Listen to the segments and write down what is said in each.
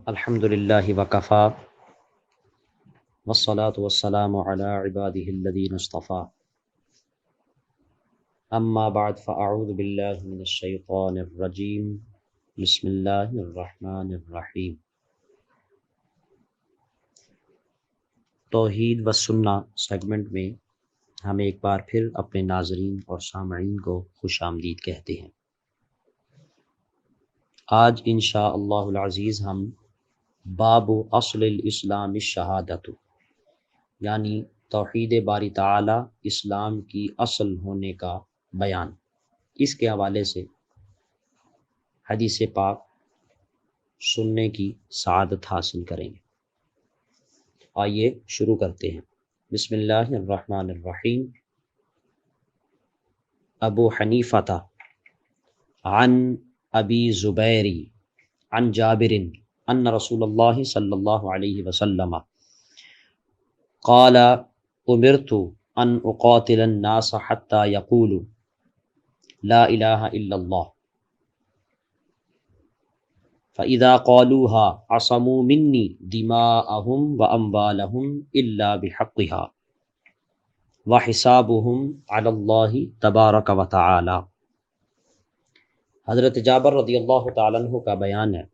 الحمد للہ وکفا والصلاة والسلام علی عباده الذین اصطفى اما بعد فاعوذ باللہ من الشیطان الرجیم بسم اللہ الرحمن الرحیم۔ توحید و سنہ سیگمنٹ میں ہم ایک بار پھر اپنے ناظرین اور سامعین کو خوش آمدید کہتے ہیں۔ آج انشاء اللہ العزیز ہم باب اصل الاسلام الشہادت، یعنی توحید باری تعالی اسلام کی اصل ہونے کا بیان، اس کے حوالے سے حدیث پاک سننے کی سعادت حاصل کریں گے۔ آئیے شروع کرتے ہیں۔ بسم اللہ الرحمن الرحیم۔ ابو حنیفہ عن ابی زبیری عن جابر ان رسول اللہ صلی اللہ علیہ وسلم قال امرت ان اقاتل الناس حتى يقولوا لا الہ الا اللہ فاذا قالوها عصموا منی دماءهم واموالهم الا بحقها وحسابهم علی اللہ تبارک وتعالی۔ حضرت جابر رضی اللہ تعالیٰ عنہ کا بیان ہے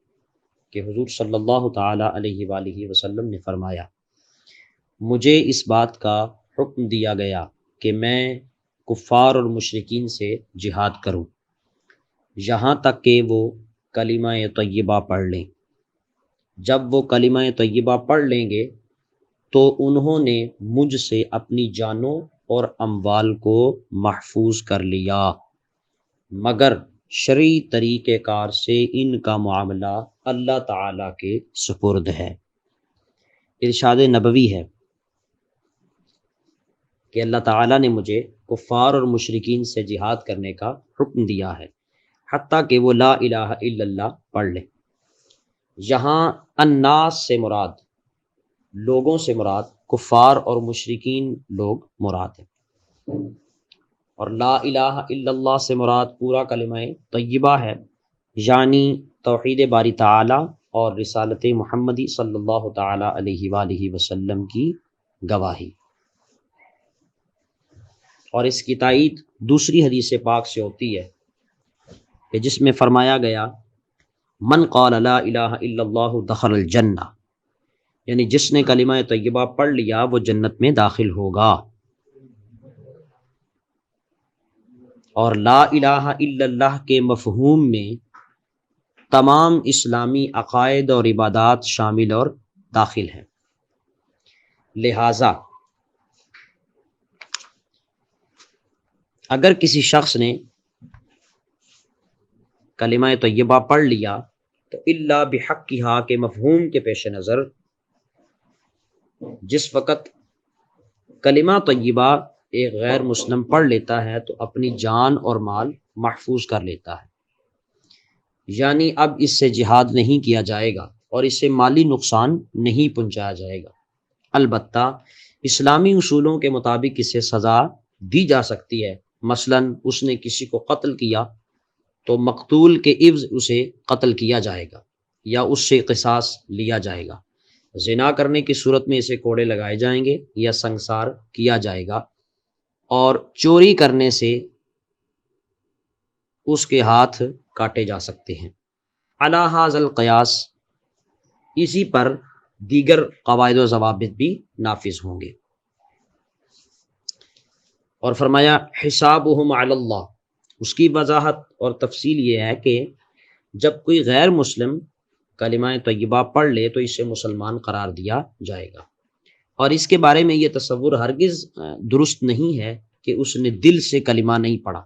کہ حضور صلی اللہ تعالیٰ علیہ وآلہ وسلم نے فرمایا، مجھے اس بات کا حکم دیا گیا کہ میں کفار اور مشرکین سے جہاد کروں یہاں تک کہ وہ کلمہ طیبہ پڑھ لیں۔ جب وہ کلمہ طیبہ پڑھ لیں گے تو انہوں نے مجھ سے اپنی جانوں اور اموال کو محفوظ کر لیا، مگر شرعی طریقہ کار سے ان کا معاملہ اللہ تعالیٰ کے سپرد ہے۔ ارشاد نبوی ہے کہ اللہ تعالیٰ نے مجھے کفار اور مشرکین سے جہاد کرنے کا حکم دیا ہے حتیٰ کہ وہ لا الہ الا اللہ پڑھ لیں۔ یہاں الناس سے مراد، لوگوں سے مراد کفار اور مشرکین لوگ مراد ہیں، اور لا الہ الا اللہ سے مراد پورا کلمہ طیبہ ہے، یعنی توحید باری تعالی اور رسالت محمدی صلی اللہ تعالی علیہ وآلہ وسلم کی گواہی۔ اور اس کی تائید دوسری حدیث پاک سے ہوتی ہے کہ جس میں فرمایا گیا من قال لا الہ الا اللہ دخل الجنہ، یعنی جس نے کلمہ طیبہ پڑھ لیا وہ جنت میں داخل ہوگا۔ اور لا الہ الا اللہ کے مفہوم میں تمام اسلامی عقائد اور عبادات شامل اور داخل ہیں، لہٰذا اگر کسی شخص نے کلمہ طیبہ پڑھ لیا تو الا بحقھا کے مفہوم کے پیش نظر جس وقت کلمہ طیبہ ایک غیر مسلم پڑھ لیتا ہے تو اپنی جان اور مال محفوظ کر لیتا ہے، یعنی اب اس سے جہاد نہیں کیا جائے گا اور اس سے مالی نقصان نہیں پہنچایا جائے گا۔ البتہ اسلامی اصولوں کے مطابق اسے سزا دی جا سکتی ہے، مثلا اس نے کسی کو قتل کیا تو مقتول کے عوض اسے قتل کیا جائے گا یا اس سے قصاص لیا جائے گا۔ زنا کرنے کی صورت میں اسے کوڑے لگائے جائیں گے یا سنگسار کیا جائے گا، اور چوری کرنے سے اس کے ہاتھ کاٹے جا سکتے ہیں۔ علی ھذا القیاس، اسی پر دیگر قواعد و ضوابط بھی نافذ ہوں گے۔ اور فرمایا حسابہم علی اللہ، اس کی وضاحت اور تفصیل یہ ہے کہ جب کوئی غیر مسلم کلمہ طیبہ پڑھ لے تو اسے مسلمان قرار دیا جائے گا، اور اس کے بارے میں یہ تصور ہرگز درست نہیں ہے کہ اس نے دل سے کلمہ نہیں پڑھا۔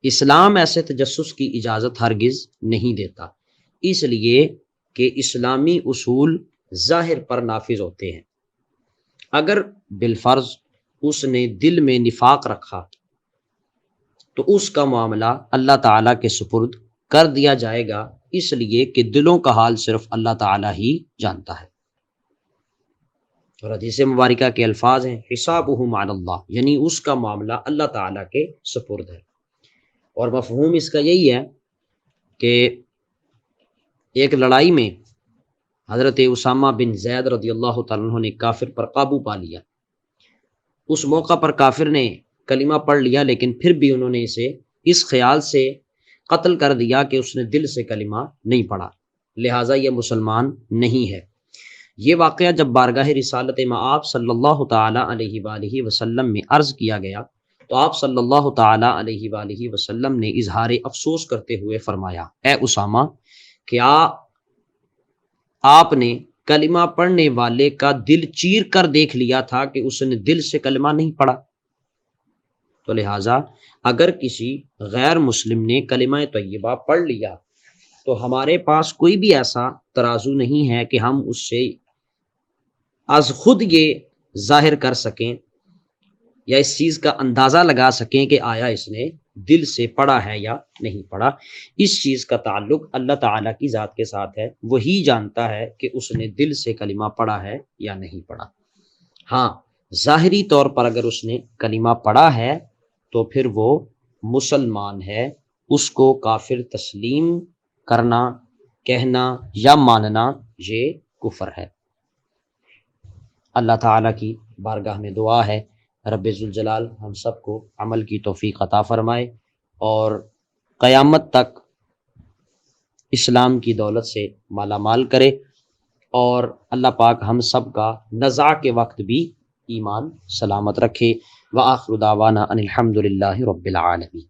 اسلام ایسے تجسس کی اجازت ہرگز نہیں دیتا، اس لیے کہ اسلامی اصول ظاہر پر نافذ ہوتے ہیں۔ اگر بالفرض اس نے دل میں نفاق رکھا تو اس کا معاملہ اللہ تعالیٰ کے سپرد کر دیا جائے گا، اس لیے کہ دلوں کا حال صرف اللہ تعالیٰ ہی جانتا ہے۔ اور حدیث مبارکہ کے الفاظ ہیں حسابہم علی اللہ، یعنی اس کا معاملہ اللہ تعالیٰ کے سپرد ہے۔ اور مفہوم اس کا یہی ہے کہ ایک لڑائی میں حضرت اسامہ بن زید رضی اللہ تعالیٰ عنہ نے کافر پر قابو پا لیا۔ اس موقع پر کافر نے کلمہ پڑھ لیا، لیکن پھر بھی انہوں نے اسے اس خیال سے قتل کر دیا کہ اس نے دل سے کلمہ نہیں پڑھا، لہٰذا یہ مسلمان نہیں ہے۔ یہ واقعہ جب بارگاہ رسالت مآب صلی اللہ تعالیٰ علیہ وآلہ وسلم میں عرض کیا گیا تو آپ صلی اللہ تعالیٰ علیہ وآلہ وسلم نے اظہار افسوس کرتے ہوئے فرمایا، اے اسامہ، کیا آپ نے کلمہ پڑھنے والے کا دل چیر کر دیکھ لیا تھا کہ اس نے دل سے کلمہ نہیں پڑھا؟ تو لہٰذا اگر کسی غیر مسلم نے کلمہ طیبہ پڑھ لیا تو ہمارے پاس کوئی بھی ایسا ترازو نہیں ہے کہ ہم اس سے از خود یہ ظاہر کر سکیں یا اس چیز کا اندازہ لگا سکیں کہ آیا اس نے دل سے پڑھا ہے یا نہیں پڑھا۔ اس چیز کا تعلق اللہ تعالیٰ کی ذات کے ساتھ ہے، وہی جانتا ہے کہ اس نے دل سے کلمہ پڑھا ہے یا نہیں پڑھا۔ ہاں، ظاہری طور پر اگر اس نے کلمہ پڑھا ہے تو پھر وہ مسلمان ہے، اس کو کافر تسلیم کرنا، کہنا یا ماننا یہ کفر ہے۔ اللہ تعالیٰ کی بارگاہ میں دعا ہے رب ذوالجلال ہم سب کو عمل کی توفیق عطا فرمائے اور قیامت تک اسلام کی دولت سے مالا مال کرے، اور اللہ پاک ہم سب کا نزاع کے وقت بھی ایمان سلامت رکھے۔ وآخر دعوانا ان الحمد للہ رب العالمین۔